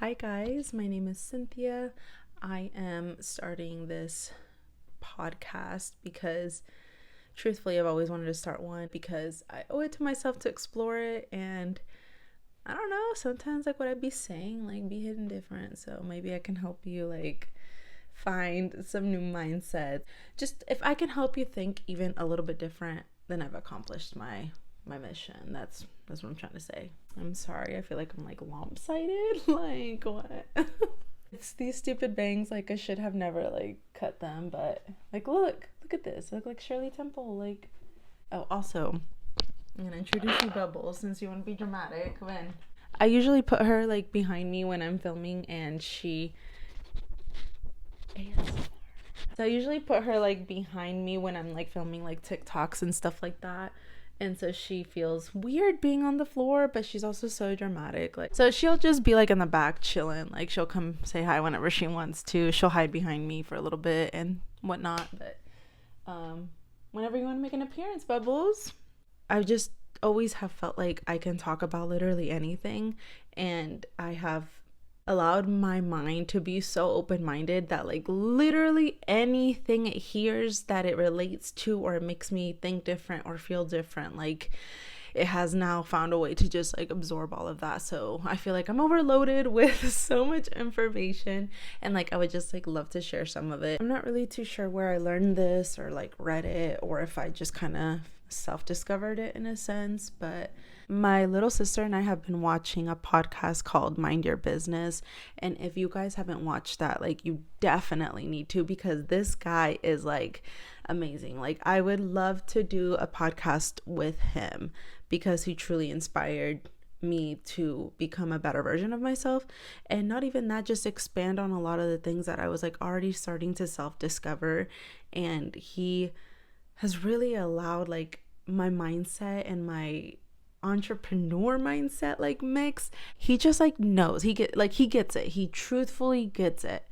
Hi guys, my name is Cynthia. I am starting this podcast because truthfully I've always wanted to start one because I owe it to myself to explore it, and I don't know, sometimes like what I'd be saying like be hidden different, so maybe I can help you find some new mindset. Just if I can help you think even a little bit different, then I've accomplished my mission. That's what I'm trying to say. I'm sorry, I feel like I'm lopsided. Like what? It's these stupid bangs. I should have never cut them, but look at this. I look like Shirley Temple. Oh, also I'm gonna introduce you Bubbles since you want to be dramatic. When I usually put her behind me when I'm filming, and she ASMR. So I usually put her behind me when I'm filming TikToks and stuff like that. And so she feels weird being on the floor, but she's also so dramatic. So she'll just be in the back chilling. She'll come say hi whenever she wants to. She'll hide behind me for a little bit and whatnot. But whenever you want to make an appearance, Bubbles. I just always have felt like I can talk about literally anything. And I have allowed my mind to be so open-minded that literally anything it hears that it relates to or makes me think different or feel different, it has now found a way to just absorb all of that. So I feel like I'm overloaded with so much information, and I would just love to share some of it. I'm not really too sure where I learned this or read it, or if I just kind of self-discovered it in a sense, but my little sister and I have been watching a podcast called Mind Your Business, and if you guys haven't watched that, you definitely need to, because this guy is amazing. I would love to do a podcast with him because he truly inspired me to become a better version of myself, and not even that, just expand on a lot of the things that I was already starting to self-discover. And he has really allowed my mindset and my entrepreneur mindset mix. He just knows, he gets it. He truthfully gets it.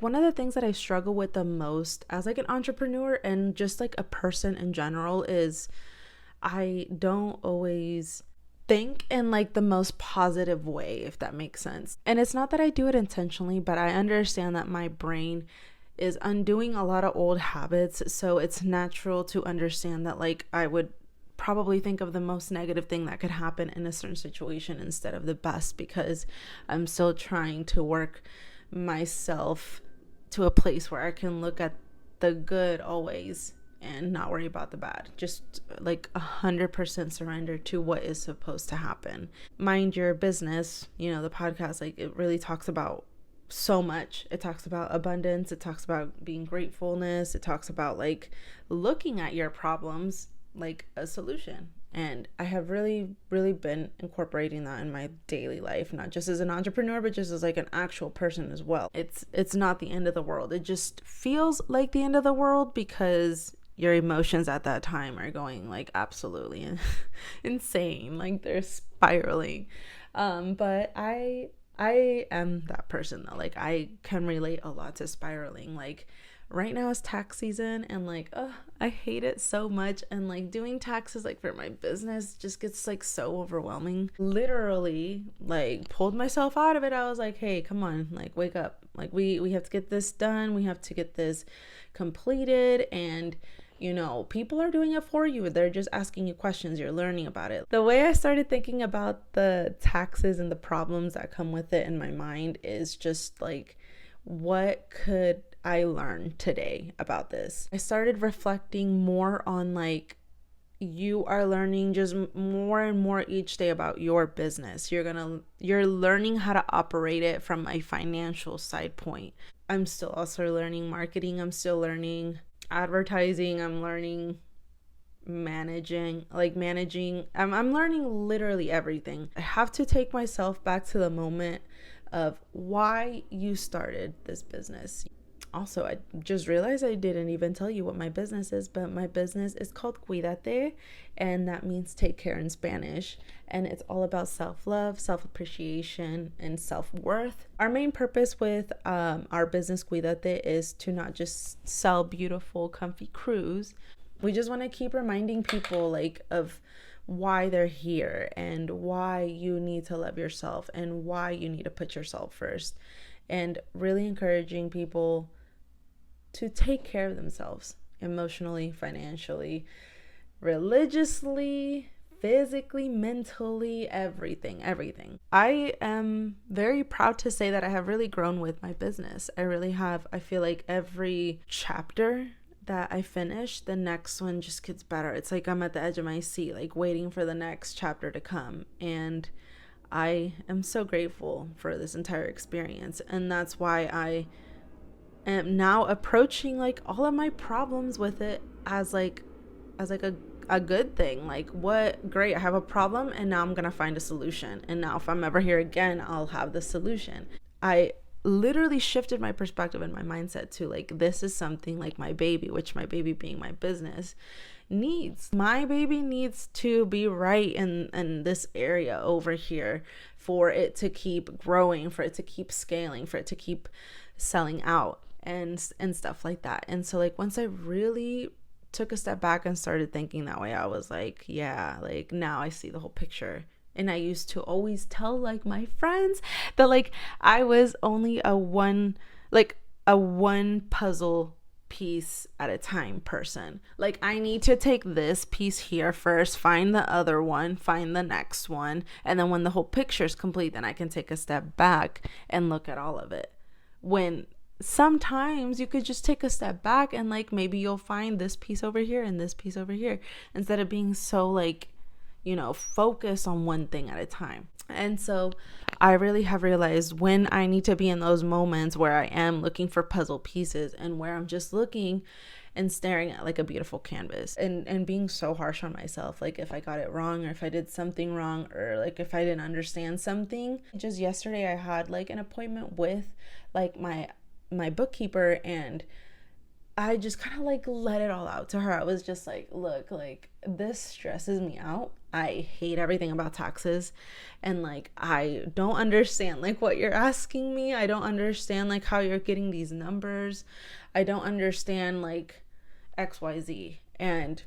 One of the things that I struggle with the most as an entrepreneur and just a person in general is I don't always think in the most positive way, if that makes sense. And it's not that I do it intentionally, but I understand that my brain is undoing a lot of old habits, so it's natural to understand that I would probably think of the most negative thing that could happen in a certain situation instead of the best, because I'm still trying to work myself to a place where I can look at the good always and not worry about the bad. Just 100% surrender to what is supposed to happen. Mind Your Business, the podcast, it really talks about so much. It talks about abundance, it talks about being gratefulness, it talks about looking at your problems like a solution. And I have really been incorporating that in my daily life, not just as an entrepreneur, but just as an actual person as well. It's not the end of the world. It just feels like the end of the world because your emotions at that time are going absolutely insane, they're spiraling. But I am that person though. I can relate a lot to spiraling. Right now is tax season, and I hate it so much. And doing taxes for my business just gets so overwhelming. Literally pulled myself out of it. I was hey, come on, wake up. We have to get this done. We have to get this completed, and people are doing it for you. They're just asking you questions. You're learning about it. The way I started thinking about the taxes and the problems that come with it in my mind is just what could I learn today about this? I started reflecting more on you are learning just more and more each day about your business. You're learning how to operate it from a financial side point. I'm still also learning marketing. I'm still learning advertising. I'm learning managing. I'm learning literally everything. I have to take myself back to the moment of why you started this business. Also, I just realized I didn't even tell you what my business is, but my business is called Cuídate, and that means take care in Spanish. And it's all about self-love, self-appreciation, and self-worth. Our main purpose with our business Cuídate is to not just sell beautiful, comfy crews. We just want to keep reminding people of why they're here and why you need to love yourself and why you need to put yourself first, and really encouraging people to take care of themselves emotionally, financially, religiously, physically, mentally, everything. I am very proud to say that I have really grown with my business. I really have. I feel like every chapter that I finish, the next one just gets better. It's like I'm at the edge of my seat, like waiting for the next chapter to come. And I am so grateful for this entire experience. And that's why I am now approaching like all of my problems with it as like a good thing. Like, what great, I have a problem and now I'm gonna find a solution, and now if I'm ever here again, I'll have the solution. I literally shifted my perspective and my mindset to like, this is something like my baby, which my baby being my business, needs. My baby needs to be right in this area over here for it to keep growing, for it to keep scaling, for it to keep selling out and stuff like that. And so like, once I really took a step back and started thinking that way, I was like, yeah, like now I see the whole picture. And I used to always tell like my friends that like I was only a one puzzle piece at a time person. Like, I need to take this piece here first, find the other one, find the next one, and then when the whole picture is complete, then I can take a step back and look at all of it. When sometimes you could just take a step back and like maybe you'll find this piece over here and this piece over here, instead of being so like, you know, focus on one thing at a time. And so I really have realized when I need to be in those moments where I am looking for puzzle pieces and where I'm just looking and staring at like a beautiful canvas and being so harsh on myself. Like if I got it wrong or if I did something wrong or like if I didn't understand something. Just yesterday I had like an appointment with like my bookkeeper, and I just kind of like let it all out to her. I was just like, look, like this stresses me out. I hate everything about taxes. And like, I don't understand like what you're asking me. I don't understand like how you're getting these numbers. I don't understand like XYZ. And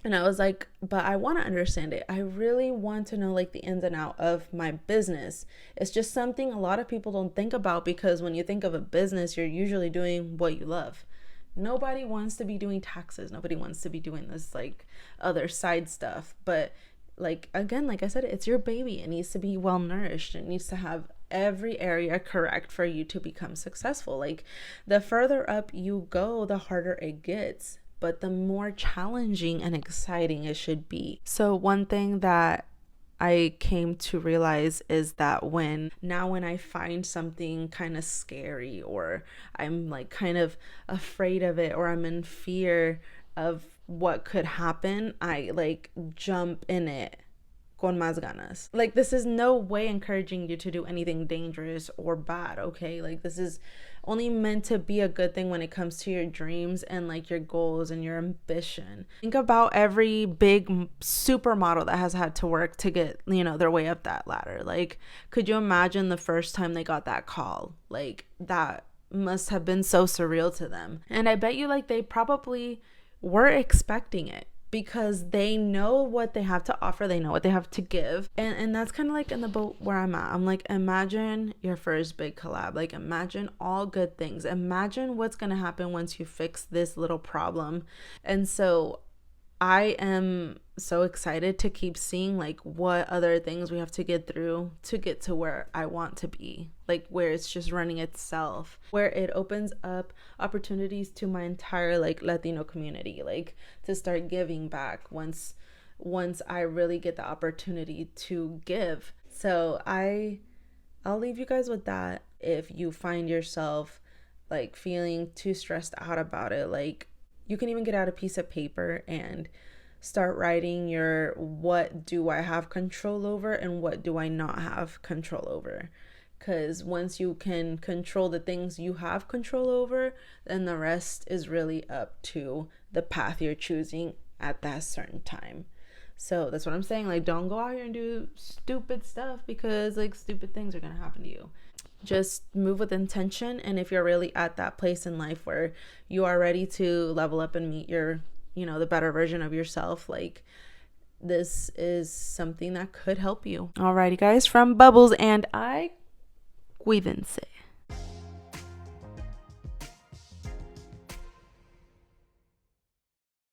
I was like, but I want to understand it. I really want to know like the ins and out of my business. It's just something a lot of people don't think about, because when you think of a business, you're usually doing what you love. Nobody wants to be doing taxes. Nobody wants to be doing this like other side stuff. But like, again, like I said, it's your baby. It needs to be well nourished. It needs to have every area correct for you to become successful. Like the further up you go, the harder it gets, but the more challenging and exciting it should be. So one thing that I came to realize is that when I find something kind of scary, or I'm like kind of afraid of it, or I'm in fear of what could happen, I like jump in it con más ganas. Like, this is no way encouraging you to do anything dangerous or bad, okay? Like, this is only meant to be a good thing when it comes to your dreams and like your goals and your ambition. Think about every big supermodel that has had to work to get, you know, their way up that ladder. Like, could you imagine the first time they got that call? Like, that must have been so surreal to them. And I bet you like they probably were expecting it, because they know what they have to offer, they know what they have to give. And that's kind of like in the boat where I'm at. I'm like, imagine your first big collab. Like, imagine all good things. Imagine what's going to happen once you fix this little problem. And so I am so excited to keep seeing like what other things we have to get through to get to where I want to be, like where it's just running itself, where it opens up opportunities to my entire like Latino community, like to start giving back once I really get the opportunity to give. So I'll leave you guys with that. If you find yourself like feeling too stressed out about it, like you can even get out a piece of paper and start writing your what do I have control over and what do I not have control over. Because once you can control the things you have control over, then the rest is really up to the path you're choosing at that certain time. So that's what I'm saying. Like, don't go out here and do stupid stuff, because like stupid things are going to happen to you. Just move with intention. And if you're really at that place in life where you are ready to level up and meet your, you know, the better version of yourself, like this is something that could help you. Alrighty, guys, from Bubbles and I, cuídense.